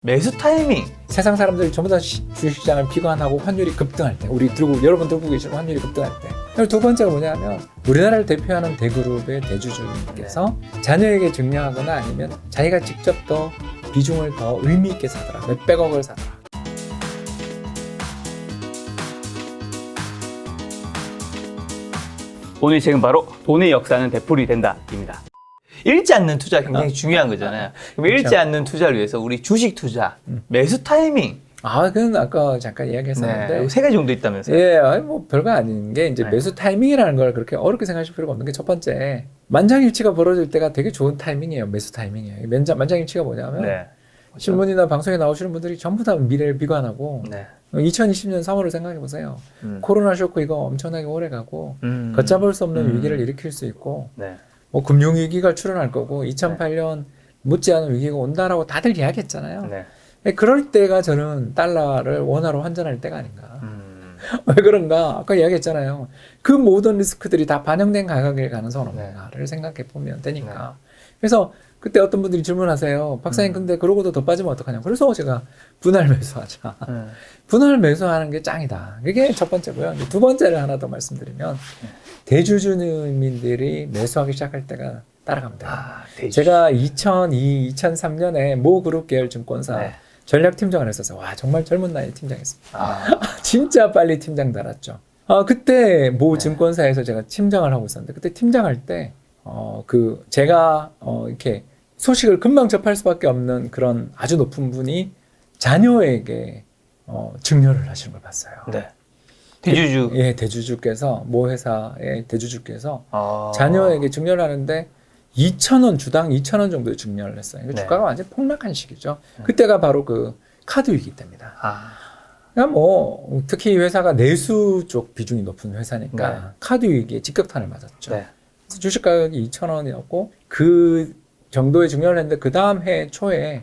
매수 타이밍. 세상 사람들이 전부 다 주식시장을 비관하고 환율이 급등할 때, 여러분 들고 계시는 환율이 급등할 때. 그리고 두 번째가 뭐냐면 우리나라를 대표하는 대그룹의 대주주님께서 자녀에게 증여하거나 아니면 자기가 직접 더 비중을 더 의미 있게 사더라, 몇백억을 사더라. 오늘 지금 바로 돈의 역사는 되풀이 된다입니다. 잃지 않는 투자 굉장히 중요한 거잖아요. 그럼 잃지 않는 투자를 위해서 우리 주식 투자, 매수 타이밍. 그건 아까 잠깐 이야기했었는데. 네, 세 가지 정도 있다면서요? 예, 뭐 별거 아닌 게 이제 네. 매수 타이밍이라는 걸 그렇게 어렵게 생각하실 필요가 없는 게 첫 번째, 만장일치가 벌어질 때가 되게 좋은 타이밍이에요. 매수 타이밍이에요. 만장일치가 뭐냐면 네. 신문이나 방송에 나오시는 분들이 전부 다 미래를 비관하고 네. 2020년 3월을 생각해 보세요. 코로나 쇼크 이거 엄청나게 오래 가고 걷잡을 수 없는 위기를 일으킬 수 있고 네. 뭐 금융위기가 출현할 거고 2008년 못지않은 위기가 온다라고 다들 이야기했잖아요. 네. 그럴 때가 저는 달러를 원화로 환전할 때가 아닌가. 왜 그런가? 아까 이야기했잖아요. 그 모든 리스크들이 다 반영된 가격일 가능성은 없는가를 생각해 보면 되니까. 그래서 그때 어떤 분들이 질문하세요. 박사님 근데 그러고도 더 빠지면 어떡하냐고. 그래서 제가 분할 매수하자. 분할 매수하는 게 짱이다. 그게 첫 번째고요. 두 번째를 하나 더 말씀드리면 대주주님들이 매수하기 시작할 때가 따라가면 돼요. 제가 2002, 2003년에 모 그룹 계열 증권사 네. 전략팀장을 했었어요. 와, 정말 젊은 나이에 팀장했습니다. 진짜 빨리 팀장 달았죠. 그때 모 증권사에서 제가 팀장을 하고 있었는데, 그때 팀장할 때 제가 이렇게 소식을 금방 접할 수밖에 없는 그런 아주 높은 분이 자녀에게 증여를 하시는 걸 봤어요. 네. 대주주. 예, 대주주께서, 모 회사의 대주주께서 자녀에게 증여를 하는데 2,000원, 주당 2,000원 정도의 증여를 했어요. 네. 주가가 완전 폭락한 시기죠. 그때가 바로 그 카드 위기 때입니다. 그러니까 뭐 특히 이 회사가 내수 쪽 비중이 높은 회사니까 네. 카드 위기에 직격탄을 맞았죠. 네. 그래서 주식 가격이 2,000원이었고 그 정도의 증여를 했는데 그 다음 해 초에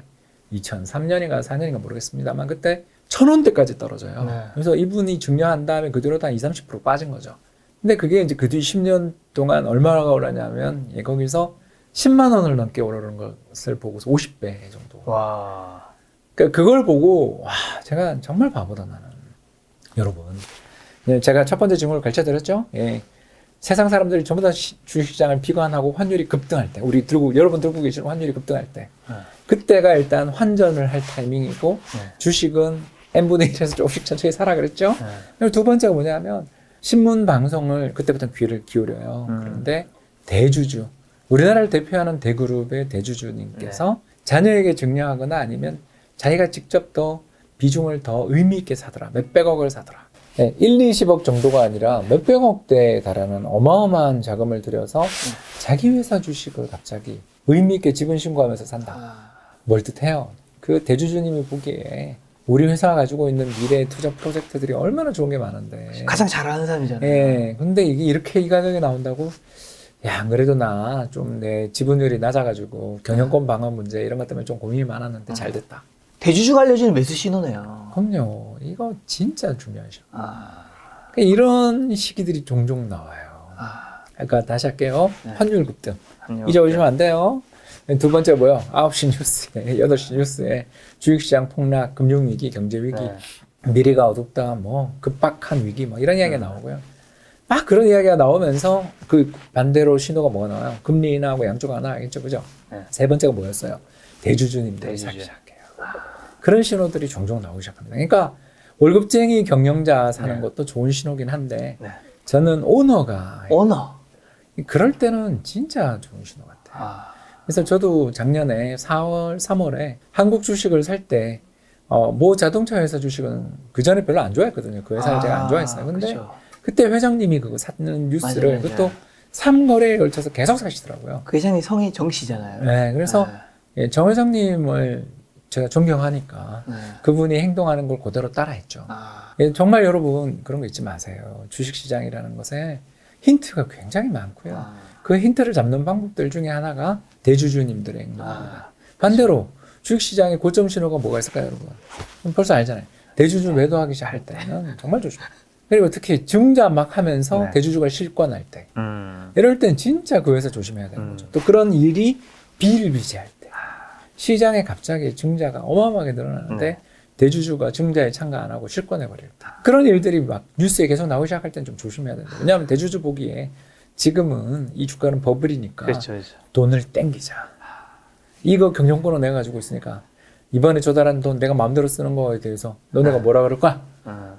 2003년인가 4년인가 모르겠습니다만 그때 1,000원대까지 떨어져요. 네. 그래서 이분이 증여한 다음에 그대로 다 20-30% 빠진 거죠. 근데 그게 이제 그 뒤 10년 동안 얼마나 오르냐면 거기서 10만 원을 넘게 오르는 것을 보고서 50배 정도. 와. 그러니까 그걸 보고 와, 제가 정말 바보다 나는. 여러분, 제가 첫 번째 질문을 가르쳐 드렸죠. 예. 세상 사람들이 전부 다 주식시장을 비관하고 환율이 급등할 때, 여러분 들고 계시는 환율이 급등할 때, 그때가 일단 환전을 할 타이밍이고, 주식은 n분의 1에서 조금씩 천천히 사라 그랬죠. 그리고 두 번째가 뭐냐면 신문 방송을 그때부터 귀를 기울여요. 그런데 대주주, 우리나라를 대표하는 대그룹의 대주주님께서 자녀에게 증여하거나 아니면 자기가 직접 더 비중을 더 의미 있게 사더라, 몇백억을 사더라. 네, 1, 20억 정도가 아니라 몇백억대에 달하는 어마어마한 자금을 들여서 자기 회사 주식을 갑자기 의미 있게 지분 신고하면서 산다. 뭘 뜻해요? 그 대주주님이 보기에 우리 회사가 가지고 있는 미래 투자 프로젝트들이 얼마나 좋은 게 많은데. 가장 잘하는 사람이잖아요. 예. 근데 이게 이렇게 이 가격에 나온다고? 야, 안 그래도 나 좀 내 지분율이 낮아가지고 경영권 방어 문제 이런 것 때문에 좀 고민이 많았는데 잘 됐다. 대주주가 알려주는 매수 신호네요. 그럼요. 이거 진짜 중요한 시기. 그러니까 이런 시기들이 종종 나와요. 그러니까 다시 할게요. 환율 급등. 잊어버리시면 안 돼요. 두 번째 뭐요? 9시 뉴스에, 8시 뉴스에 주식시장 폭락, 금융위기, 경제위기, 미래가 어둡다, 뭐 급박한 위기, 뭐 이런 이야기가 나오고요. 막 그런 이야기가 나오면서 그 반대로 신호가 뭐가 나와요? 금리 인하하고 양쪽 하나 알겠죠, 그죠? 세 번째가 뭐였어요? 대주주님들이 사기 시작해요. 그런 신호들이 종종 나오기 시작합니다. 그러니까 월급쟁이 경영자 사는 것도 좋은 신호긴 한데 저는 오너가 그럴 때는 진짜 좋은 신호 같아요. 그래서 저도 작년에 4월, 3월에 한국 주식을 살 때, 모 자동차 회사 주식은 그 전에 별로 안 좋아했거든요. 그 회사를 제가 안 좋아했어요. 근데 그쵸. 그때 회장님이 그거 사는 뉴스를 맞아요. 그것도 3거래에 걸쳐서 계속 사시더라고요. 그 회장님 성이 정 씨잖아요. 네, 그래서 예, 정 회장님을 제가 존경하니까 그분이 행동하는 걸 그대로 따라했죠. 예, 정말 여러분 그런 거 잊지 마세요. 주식시장이라는 것에 힌트가 굉장히 많고요. 그 힌트를 잡는 방법들 중에 하나가 대주주님들의 행동입니다. 반대로 주식시장의 고점 신호가 뭐가 있을까요, 여러분? 벌써 알잖아요. 대주주 매도하기 시작할 때는 정말 조심해요. 그리고 특히 증자 막 하면서 대주주가 실권할 때, 이럴 땐 진짜 그 회사 조심해야 되는 거죠. 또 그런 일이 비일비재할 때, 시장에 갑자기 증자가 어마어마하게 늘어나는데 대주주가 증자에 참가 안 하고 실권해버렸다. 그런 일들이 막 뉴스에 계속 나오기 시작할 땐 좀 조심해야 된다. 왜냐하면 대주주 보기에 지금은 이 주가는 버블이니까 그렇죠, 그렇죠. 돈을 땡기자. 이거 경영권은 내가 가지고 있으니까 이번에 조달한 돈 내가 마음대로 쓰는 거에 대해서 너네가 뭐라 그럴 거야?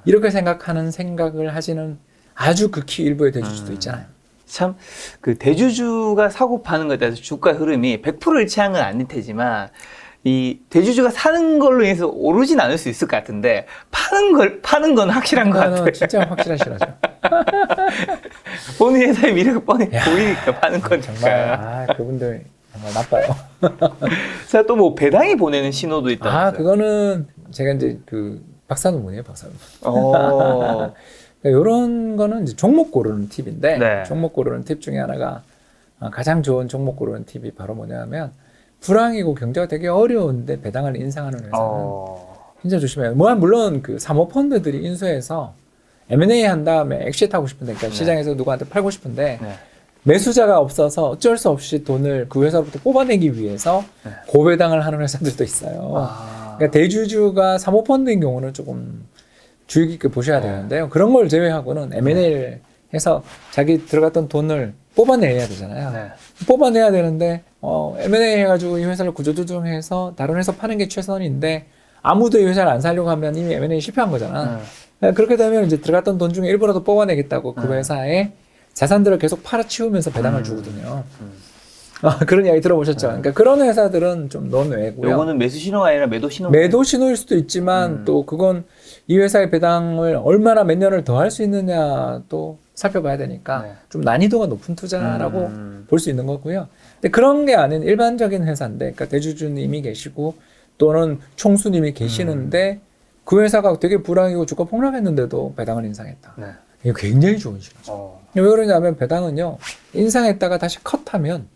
이렇게 생각하는 생각을 하시는 아주 극히 일부의 대주주도 있잖아요. 참 그 대주주가 사고 파는 것에 따라서 주가 흐름이 100% 일치한 건 아닐 테지만 이 대주주가 사는 걸로 인해서 오르진 않을 수 있을 것 같은데 파는 건 확실한 것 같아요. 진짜 확실하시라죠. 본인 회사의 미래가 뻔히 야, 보이니까 파는 거니까. 정말 그분들 정말 나빠요. 자, 또 뭐 배당이 보내는 신호도 있다. 그거는 제가 이제 그 박사논문이에요, 박사논문. 어. 이런 거는 이제 종목 고르는 팁인데 네. 종목 고르는 팁 중에 하나가 가장 좋은 종목 고르는 팁이 바로 뭐냐면 불황이고 경제가 되게 어려운데 배당을 인상하는 회사는 진짜 조심해요. 물론 그 사모펀드들이 인수해서 M&A 한 다음에 엑시트하고 싶은데 그러니까 시장에서 누구한테 팔고 싶은데 매수자가 없어서 어쩔 수 없이 돈을 그 회사로부터 뽑아내기 위해서 고배당을 하는 회사들도 있어요. 그러니까 대주주가 사모펀드인 경우는 조금 주의 깊게 보셔야 되는데요. 그런 걸 제외하고는 M&A를 해서 자기 들어갔던 돈을 뽑아내야 되잖아요. 뽑아내야 되는데 M&A 해가지고 이 회사를 구조조정해서 다른 회사 파는 게 최선인데 아무도 이 회사를 안 살려고 하면 이미 M&A 실패한 거잖아. 그렇게 되면 이제 들어갔던 돈 중에 일부라도 뽑아내겠다고 그 회사의 자산들을 계속 팔아치우면서 배당을 주거든요. 그런 이야기 들어보셨죠? 그러니까 그런 회사들은 좀 논외고요. 요거는 매수 신호가 아니라 매도 신호. 매도 신호일 수도 있지만 또 그건 이 회사의 배당을 얼마나 몇 년을 더 할 수 있느냐 또 살펴봐야 되니까 좀 난이도가 높은 투자라고 볼 수 있는 거고요. 근데 그런 게 아닌 일반적인 회사인데, 그러니까 대주주님이 계시고 또는 총수님이 계시는데 그 회사가 되게 불황이고 주가 폭락했는데도 배당을 인상했다. 이거 굉장히 좋은 신호죠. 왜 그러냐면 배당은요, 인상했다가 다시 컷하면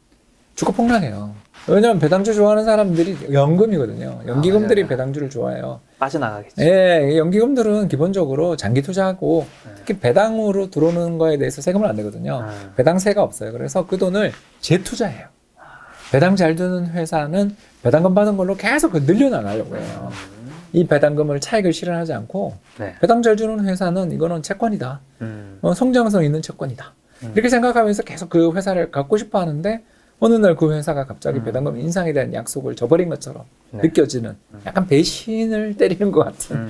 주가 폭락해요. 왜냐하면 배당주 좋아하는 사람들이 연금이거든요. 연기금들이 배당주를 좋아해요. 빠져나가겠죠. 예, 연기금들은 기본적으로 장기 투자하고 특히 배당으로 들어오는 거에 대해서 세금을 안 내거든요. 배당세가 없어요. 그래서 그 돈을 재투자해요. 배당 잘 주는 회사는 배당금 받은 걸로 계속 늘려나가려고 해요. 이 배당금을 차익을 실현하지 않고 배당 잘 주는 회사는 이거는 채권이다. 성장성 있는 채권이다. 이렇게 생각하면서 계속 그 회사를 갖고 싶어 하는데 어느 날 그 회사가 갑자기 배당금 인상에 대한 약속을 저버린 것처럼 느껴지는 약간 배신을 때리는 것 같은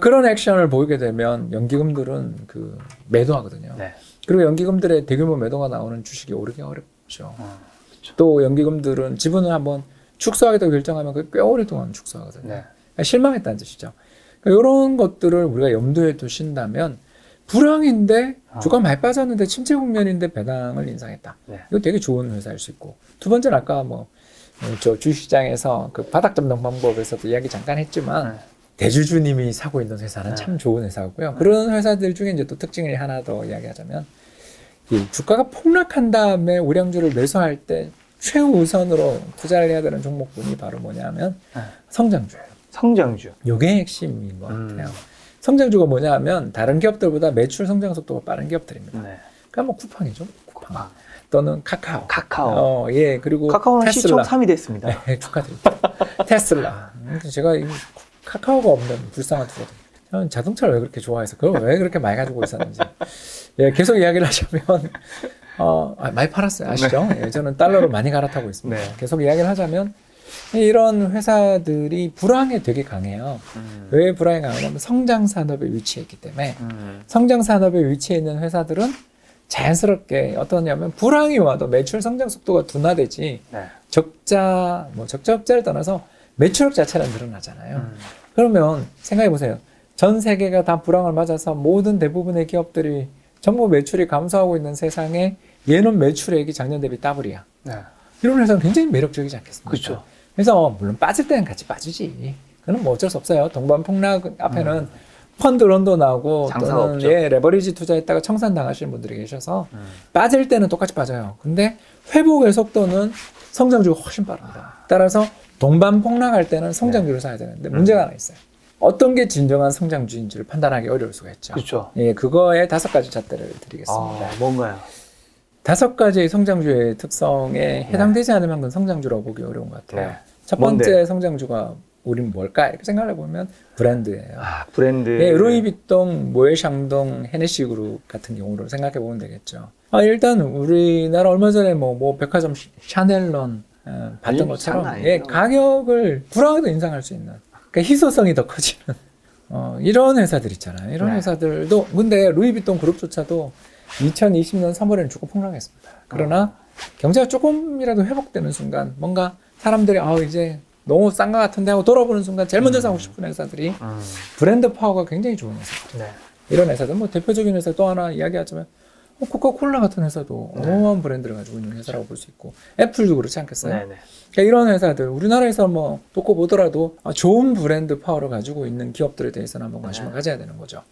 그런 액션을 보이게 되면 연기금들은 그 매도하거든요. 그리고 연기금들의 대규모 매도가 나오는 주식이 오르기 어렵죠. 또 연기금들은 지분을 한번 축소하겠다고 결정하면 그게 꽤 오랫동안 축소하거든요. 그러니까 실망했다는 뜻이죠. 그러니까 이런 것들을 우리가 염두에 두신다면 불황인데 주가 많이 빠졌는데 침체 국면인데 배당을 인상했다. 이거 되게 좋은 회사일 수 있고, 두 번째는 아까 저 주식시장에서 그 바닥 잡는 방법에서도 이야기 잠깐 했지만 대주주님이 사고 있는 회사는 참 좋은 회사고요. 그런 회사들 중에 이제 또 특징을 하나 더 이야기하자면 이 주가가 폭락한 다음에 우량주를 매수할 때 최우선으로 투자를 해야 되는 종목군이 바로 뭐냐면 성장주예요. 성장주. 이게 핵심인 것 같아요. 성장주가 뭐냐 하면 다른 기업들보다 매출 성장 속도가 빠른 기업들입니다. 그러니까 뭐 쿠팡이죠. 쿠팡. 또는 카카오. 예, 그리고 카카오는 테슬라. 시총 3위 됐습니다. 네, 축하드립니다. 테슬라. 제가 이 카카오가 없는 불쌍한 투자들. 저는 자동차를 왜 그렇게 좋아해서 그걸 왜 그렇게 많이 가지고 있었는지. 예, 계속 이야기를 하자면 많이 팔았어요. 아시죠? 예, 저는 달러로 많이 갈아타고 있습니다. 계속 이야기를 하자면 이런 회사들이 불황에 되게 강해요. 왜 불황에 강하냐면 성장 산업에 위치해 있기 때문에 성장 산업에 위치해 있는 회사들은 자연스럽게 어떠냐면 불황이 와도 매출 성장 속도가 둔화되지 적자 적자를 떠나서 매출액 자체는 늘어나잖아요. 그러면 생각해 보세요. 전 세계가 다 불황을 맞아서 모든 대부분의 기업들이 전부 매출이 감소하고 있는 세상에 얘는 매출액이 작년 대비 더블이야. 이런 회사는 굉장히 매력적이지 않겠습니까? 그렇죠. 그래서 물론 빠질 때는 같이 빠지지. 그건 뭐 어쩔 수 없어요. 동반 폭락 앞에는 펀드 런도 나오고 또는 레버리지 투자했다가 청산당하시는 분들이 계셔서 빠질 때는 똑같이 빠져요. 근데 회복의 속도는 성장주가 훨씬 빠릅니다. 따라서 동반 폭락할 때는 성장주를 사야 되는데 문제가 하나 있어요. 어떤 게 진정한 성장주인지를 판단하기 어려울 수가 있죠. 그렇죠. 예, 그거에 5가지 잣대를 드리겠습니다. 뭔가요? 5가지의 성장주의 특성에 해당되지 않으면 그건 성장주라고 보기 어려운 것 같아요. 첫 번째 뭔데? 성장주가 우린 뭘까? 이렇게 생각을 해보면 브랜드예요. 아, 브랜드. 예, 루이비통, 모에샹동, 헤네시 그룹 같은 경우를 생각해 보면 되겠죠. 일단 우리나라 얼마 전에 뭐 백화점 샤넬런 봤던 아니, 것처럼 장난 예, 아니죠. 가격을 불황에도 인상할 수 있는 그러니까 희소성이 더 커지는 이런 회사들 있잖아요. 이런 네. 회사들도 근데 루이비통 그룹조차도 2020년 3월에는 주가 폭락했습니다. 그러나 경제가 조금이라도 회복되는 순간 뭔가 사람들이 이제 너무 싼 것 같은데 하고 돌아보는 순간 제일 먼저 사고 싶은 회사들이 브랜드 파워가 굉장히 좋은 회사들. 네. 이런 회사들 뭐 대표적인 회사 또 하나 이야기하자면 코카콜라 같은 회사도 어마어마한 브랜드를 가지고 있는 회사라고 볼 수 있고 애플도 그렇지 않겠어요? 네네. 그러니까 이런 회사들 우리나라에서 뭐 놓고 보더라도 좋은 브랜드 파워를 가지고 있는 기업들에 대해서는 한번 관심을 가져야 되는 거죠.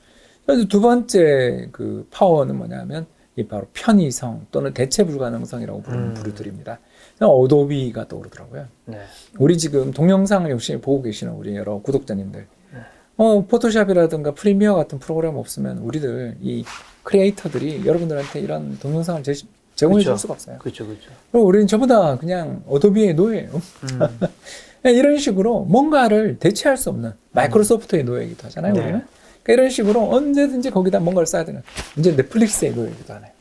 그래서 두 번째 그 파워는 뭐냐면 이 바로 편의성 또는 대체 불가능성이라고 부르는 부류들입니다. 어도비가 떠오르더라고요. 네. 우리 지금 동영상을 역시 보고 계시는 우리 여러 구독자님들 포토샵이라든가 프리미어 같은 프로그램 없으면 우리들 이 크리에이터들이 여러분들한테 이런 동영상을 제공해 줄 수가 없어요. 그렇죠, 그렇죠. 그럼 우리는 전부 다 그냥 어도비의 노예예요. 이런 식으로 뭔가를 대체할 수 없는 마이크로소프트의 노예이기도 하잖아요. 네. 우리는. 그러니까 이런 식으로 언제든지 거기다 뭔가를 써야 되는 이제 넷플릭스의 노예이기도 하네요.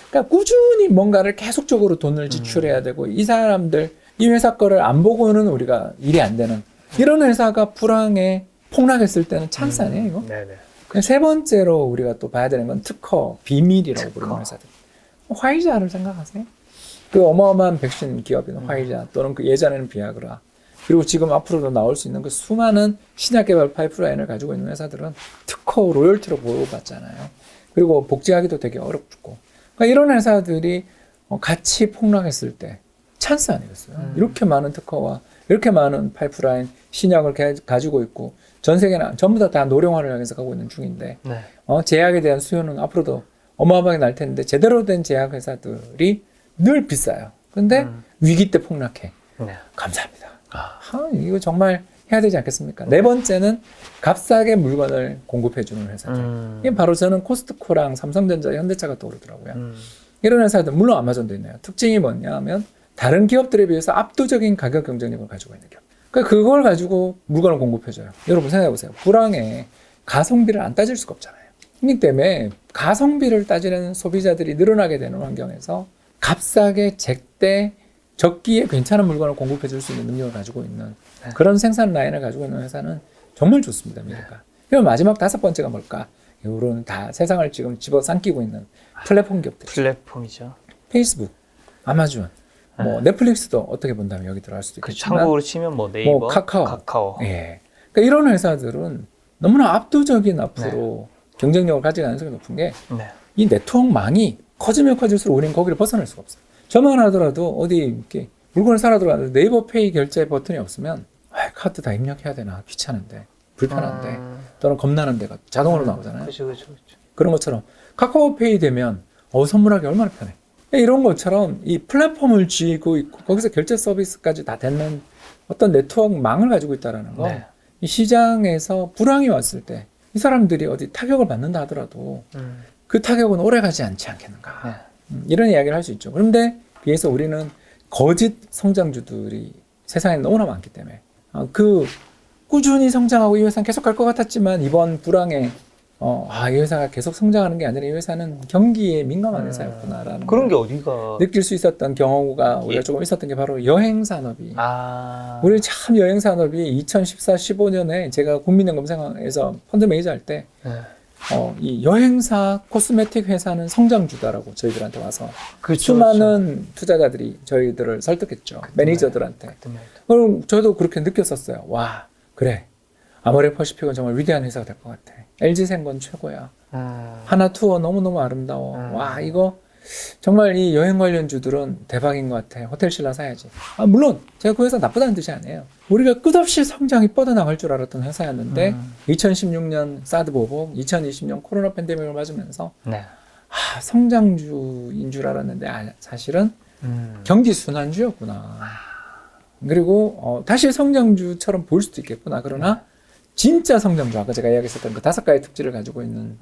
그러니까 꾸준히 뭔가를 계속적으로 돈을 지출해야 되고 이 사람들 이 회사 거를 안 보고는 우리가 일이 안 되는 이런 회사가 불황에 폭락했을 때는 찬스 아니에요, 이거? 네네. 세 번째로 우리가 또 봐야 되는 건 특허, 비밀이라고 부르는 회사들. 화이자를 생각하세요? 그 어마어마한 백신 기업인 화이자 또는 그 예전에는 비아그라 그리고 지금 앞으로도 나올 수 있는 그 수많은 신약 개발 파이프라인을 가지고 있는 회사들은 특허 로열티로 보호받잖아요. 그리고 복제하기도 되게 어렵고. 그러니까 이런 회사들이 같이 폭락했을 때 찬스 아니겠어요? 이렇게 많은 특허와 이렇게 많은 파이프라인 신약을 가지고 있고 전 세계는 전부 다 노령화를 향해서 가고 있는 중인데 네. 제약에 대한 수요는 앞으로도 어마어마하게 날 텐데 제대로 된 제약 회사들이 늘 비싸요. 근데 위기 때 폭락해. 네. 감사합니다. 이거 정말 해야 되지 않겠습니까? 네 번째는 값싸게 물건을 공급해주는 회사들. 이게 바로 저는 코스트코랑 삼성전자, 현대차가 떠오르더라고요. 이런 회사들, 물론 아마존도 있네요. 특징이 뭐냐 하면 다른 기업들에 비해서 압도적인 가격 경쟁력을 가지고 있는 기업. 그러니까 그걸 가지고 물건을 공급해줘요. 여러분 생각해보세요. 불황에 가성비를 안 따질 수가 없잖아요. 그렇기 때문에 가성비를 따지는 소비자들이 늘어나게 되는 환경에서 값싸게 제때 적기에 괜찮은 물건을 공급해 줄 수 있는 능력을 가지고 있는 그런 생산 라인을 가지고 있는 회사는 정말 좋습니다. 미래가. 그럼 마지막 다섯 번째가 뭘까? 이런 다 세상을 지금 집어삼키고 있는 플랫폼 기업들. 플랫폼이죠. 페이스북, 아마존, 뭐 넷플릭스도 어떻게 본다면 여기 들어갈 수도 그 있겠지만 참고로 치면 뭐 네이버, 뭐 카카오. 카카오. 예. 그러니까 이런 회사들은 너무나 압도적인 앞으로 경쟁력을 가지고 가능성이 높은 게 이 네. 네트워크망이 커지면 커질수록 우리는 거기를 벗어날 수가 없어요. 저만 하더라도 어디 이렇게 물건을 사러 들어갔는데 네이버 페이 결제 버튼이 없으면 카드 다 입력해야 되나 귀찮은데 불편한데 또는 겁나는 데가 자동으로 나오잖아요. 그렇죠. 그런 것처럼 카카오페이 되면 선물하기 얼마나 편해. 이런 것처럼 이 플랫폼을 쥐고 있고 거기서 결제 서비스까지 다 되는 어떤 네트워크망을 가지고 있다는 건 네. 이 시장에서 불황이 왔을 때 이 사람들이 어디 타격을 받는다 하더라도 그 타격은 오래 가지 않지 않겠는가. 이런 이야기를 할 수 있죠. 그런데 비해서 우리는 거짓 성장주들이 세상에 너무나 많기 때문에 그 꾸준히 성장하고 이 회사는 계속 갈 것 같았지만 이번 불황에 이 회사가 계속 성장하는 게 아니라 이 회사는 경기에 민감한 회사였구나라는 그런 게 어디가 느낄 수 있었던 경우가 우리가 조금 있었던 게 바로 여행 산업이 우리 참 여행 산업이 2014, 15년에 제가 국민연금생활에서 펀드 매니저 할 때 이 여행사 코스메틱 회사는 성장주다라고 저희들한테 와서 수많은 투자자들이 저희들을 설득했죠. 매니저들한테. 그럼 저도 그렇게 느꼈었어요. 와, 그래. 아모레퍼시픽은 정말 위대한 회사가 될 것 같아. LG생건 최고야. 하나투어 너무너무 아름다워. 와, 이거 정말 이 여행 관련주들은 대박인 것 같아. 호텔신라 사야지. 물론 제가 그 회사 나쁘다는 뜻이 아니에요. 우리가 끝없이 성장이 뻗어나갈 줄 알았던 회사였는데 2016년 사드 보복, 2020년 코로나 팬데믹을 맞으면서 성장주인 줄 알았는데 사실은 경기 순환주였구나. 그리고 다시 성장주처럼 보일 수도 있겠구나. 그러나 진짜 성장주, 아까 제가 이야기했었던 그 5가지 특질을 가지고 있는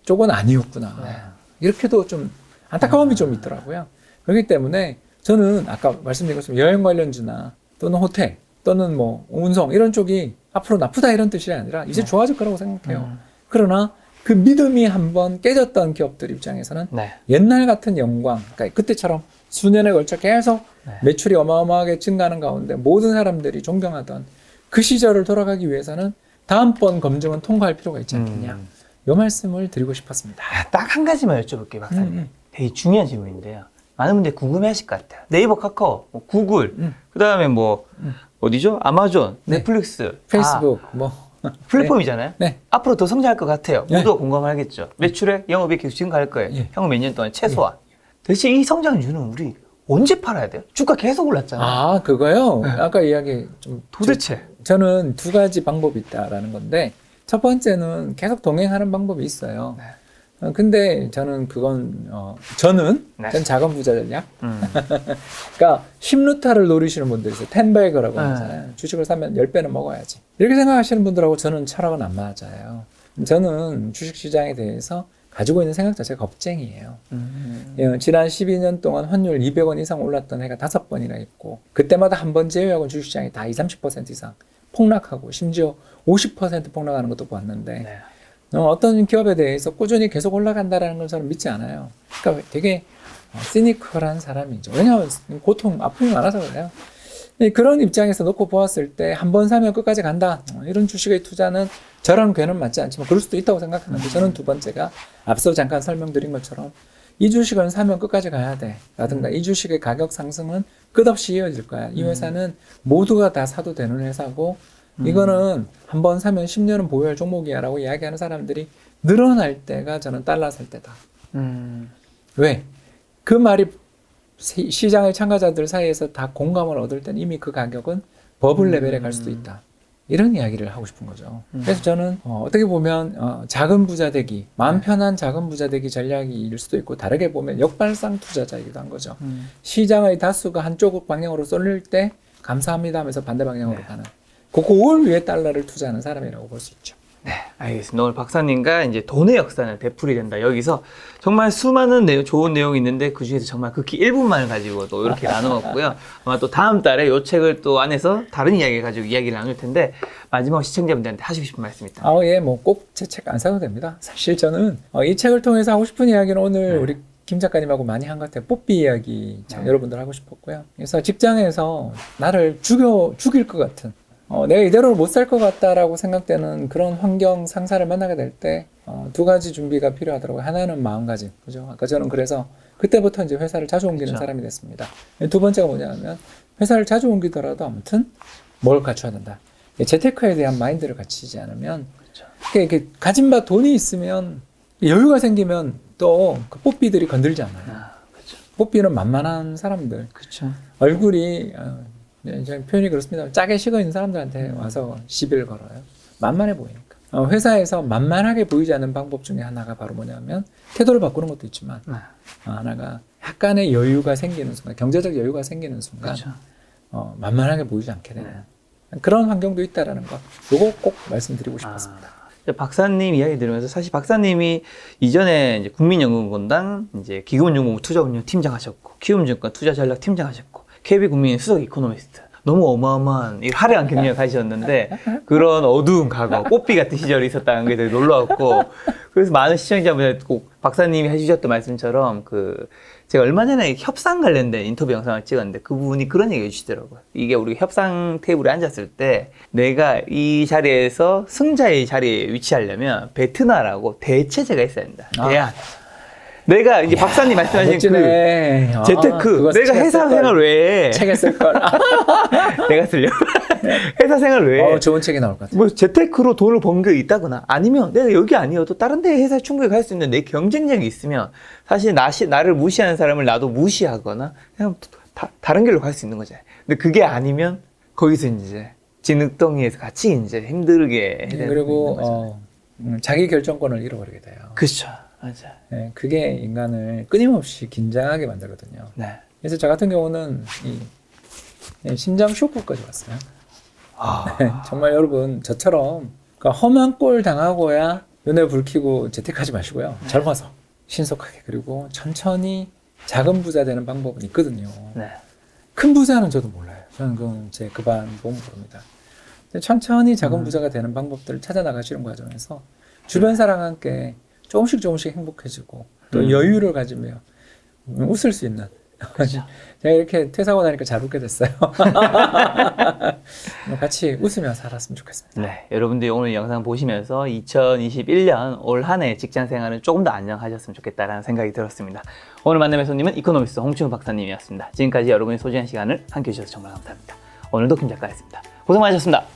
쪽은 아니었구나. 이렇게도 좀 안타까움이 좀 있더라고요. 그렇기 때문에 저는 아까 말씀드린 것처럼 여행 관련주나 또는 호텔 또는 뭐 운송 이런 쪽이 앞으로 나쁘다 이런 뜻이 아니라 이제 좋아질 거라고 생각해요. 그러나 그 믿음이 한번 깨졌던 기업들 입장에서는 네. 옛날 같은 영광, 그러니까 그때처럼 수년에 걸쳐 계속 매출이 어마어마하게 증가하는 가운데 모든 사람들이 존경하던 그 시절을 돌아가기 위해서는 다음번 검증은 통과할 필요가 있지 않겠냐. 이 말씀을 드리고 싶었습니다. 딱 한 가지만 여쭤볼게요, 박사님. 되게 중요한 질문인데요. 많은 분들이 궁금해하실 것 같아요. 네이버, 카카오, 뭐 구글, 그다음에 뭐 어디죠? 아마존, 네. 넷플릭스, 페이스북 뭐 플랫폼이잖아요. 네. 앞으로 더 성장할 것 같아요. 네. 모두가 공감하겠죠. 매출액, 영업이익 계속 증가할 거예요. 예. 향후 몇 년 동안 최소한. 대체 이 성장률은 우리 언제 팔아야 돼요? 주가 계속 올랐잖아요. 아, 그거요? 아까 이야기 좀 도대체. 저는 두 가지 방법이 있다라는 건데 첫 번째는 계속 동행하는 방법이 있어요. 근데 저는 그건 저는 네. 전 자금 부자 전략. 그러니까 10루타를 노리시는 분들이 있어요. 10배거라고 하잖아요. 주식을 사면 10배는 먹어야지. 이렇게 생각하시는 분들하고 저는 철학은 안 맞아요. 저는 주식시장에 대해서 가지고 있는 생각 자체가 겁쟁이에요. 지난 12년 동안 환율 200원 이상 올랐던 해가 5번이나 있고 그때마다 한 번 제외하고 주식시장이 다 20-30% 이상 폭락하고 심지어 50% 폭락하는 것도 봤는데 네. 어떤 기업에 대해서 꾸준히 계속 올라간다는 걸 저는 믿지 않아요. 그러니까 되게 시니컬한 사람이죠. 왜냐하면 고통, 아픔이 많아서 그래요. 그런 입장에서 놓고 보았을 때 한 번 사면 끝까지 간다. 이런 주식의 투자는 저랑 괴는 맞지 않지만 그럴 수도 있다고 생각하는데 저는 두 번째가 앞서 잠깐 설명드린 것처럼 이 주식은 사면 끝까지 가야 돼. 라든가 이 주식의 가격 상승은 끝없이 이어질 거야. 이 회사는 모두가 다 사도 되는 회사고 이거는 한 번 사면 10년은 보유할 종목이야 라고 이야기하는 사람들이 늘어날 때가 저는 달러 살 때다. 왜? 그 말이 시장의 참가자들 사이에서 다 공감을 얻을 땐 이미 그 가격은 버블 레벨에 갈 수도 있다. 이런 이야기를 하고 싶은 거죠. 그래서 저는 어떻게 보면 작은 부자 되기, 마음 편한 작은 부자 되기 전략일 수도 있고 다르게 보면 역발상 투자자이기도 한 거죠. 시장의 다수가 한쪽 방향으로 쏠릴 때 감사합니다 하면서 반대 방향으로 가는 그걸 위해 달러를 투자하는 사람이라고 볼 수 있죠. 네, 알겠습니다. 오늘 박사님과 이제 돈의 역사는 되풀이 된다. 여기서 정말 수많은 좋은 내용이 있는데 그 중에서 정말 극히 일부만을 가지고 또 이렇게 나누었고요. 아마 또 다음 달에 이 책을 또 안에서 다른 이야기 가지고 이야기를 나눌 텐데 마지막 시청자분들한테 하시고 싶은 말씀 있다. 예, 뭐 꼭 제 책 안 사도 됩니다. 사실 저는 이 책을 통해서 하고 싶은 이야기는 오늘 우리 김 작가님하고 많이 한 것 같아요. 뽀삐 이야기 참 여러분들 하고 싶었고요. 그래서 직장에서 나를 죽일 것 같은 내가 이대로 못 살 것 같다라고 생각되는 그런 환경 상사를 만나게 될 때 두 가지 준비가 필요하더라고요. 하나는 마음가짐, 그죠? 아까 저는 그래서 그때부터 이제 회사를 자주 옮기는 그렇죠. 사람이 됐습니다. 두 번째가 뭐냐면 회사를 자주 옮기더라도 아무튼 뭘 갖춰야 된다. 재테크에 대한 마인드를 갖추지 않으면 이렇게 가진 바 돈이 있으면 여유가 생기면 또 그 뽀삐들이 건들지 않아요. 그렇죠. 뽀삐는 만만한 사람들, 그렇죠. 얼굴이 제 표현이 그렇습니다. 짜게 식어 있는 사람들한테 와서 시비를 걸어요. 만만해 보이니까. 회사에서 만만하게 보이지 않는 방법 중에 하나가 바로 뭐냐면 태도를 바꾸는 것도 있지만 하나가 약간의 여유가 생기는 순간, 경제적 여유가 생기는 순간 그렇죠. 만만하게 보이지 않게 되는 그런 환경도 있다라는 거. 요거 꼭 말씀드리고 싶었습니다. 박사님 이야기 들으면서 사실 박사님이 이전에 이제 국민연금공단 이제 기금운용본부 투자운용 팀장 하셨고 키움증권 투자전략 팀장 하셨고 KB국민 수석 이코노미스트 너무 어마어마한 화려한 경력을 가지셨는데 그런 어두운 과거 뽀삐 같은 시절이 있었다는 게 되게 놀라웠고 그래서 많은 시청자분들 꼭 박사님이 해주셨던 말씀처럼 제가 얼마 전에 협상 관련된 인터뷰 영상을 찍었는데 그분이 그런 얘기 해주시더라고요. 이게 우리가 협상 테이블에 앉았을 때 내가 이 자리에서 승자의 자리에 위치하려면 베트나라고 대체제가 있어야 된다. 대안. 내가 이제 박사님 말씀하신 멋지네. 그 재테크, 내가 회사 생활 외에 책에 쓸 걸. 내가 쓰려. 회사 생활 외에 좋은 책이 나올 것 같아요. 뭐 재테크로 돈을 번 게 있다거나 아니면 내가 여기 아니어도 다른 데 회사에 충분히 갈 수 있는 내 경쟁력이 있으면 사실 나를 무시하는 사람을 나도 무시하거나 그냥 다른 길로 갈 수 있는 거잖아요. 근데 그게 아니면 거기서 이제 진흙덩이에서 같이 이제 힘들게 해야 되는 그리고 자기 결정권을 잃어버리게 돼요. 그렇죠. 맞아. 네, 그게 인간을 끊임없이 긴장하게 만들거든요. 네. 그래서 저 같은 경우는 심장 쇼크까지 왔어요. 네, 정말 여러분 저처럼 그러니까 험한 꼴 당하고야 눈에 불 켜고 재택하지 마시고요. 젊어서 신속하게 그리고 천천히 작은 부자 되는 방법은 있거든요. 네. 큰 부자는 저도 몰라요. 저는 그건 제 급한 몸부입니다. 천천히 작은 부자가 되는 방법들을 찾아 나가시는 과정에서 주변 사람과 함께 조금씩 행복해지고 또 여유를 가지며 웃을 수 있는. 그렇죠. 제가 이렇게 퇴사하고 나니까 잘 웃게 됐어요. 같이 웃으며 살았으면 좋겠습니다. 네, 여러분들이 오늘 영상 보시면서 2021년 올 한 해 직장 생활은 조금 더 안정하셨으면 좋겠다라는 생각이 들었습니다. 오늘 만남의 손님은 이코노미스트 홍충 박사님이었습니다. 지금까지 여러분의 소중한 시간을 함께 해주셔서 정말 감사합니다. 오늘도 김 작가였습니다. 고생 많으셨습니다.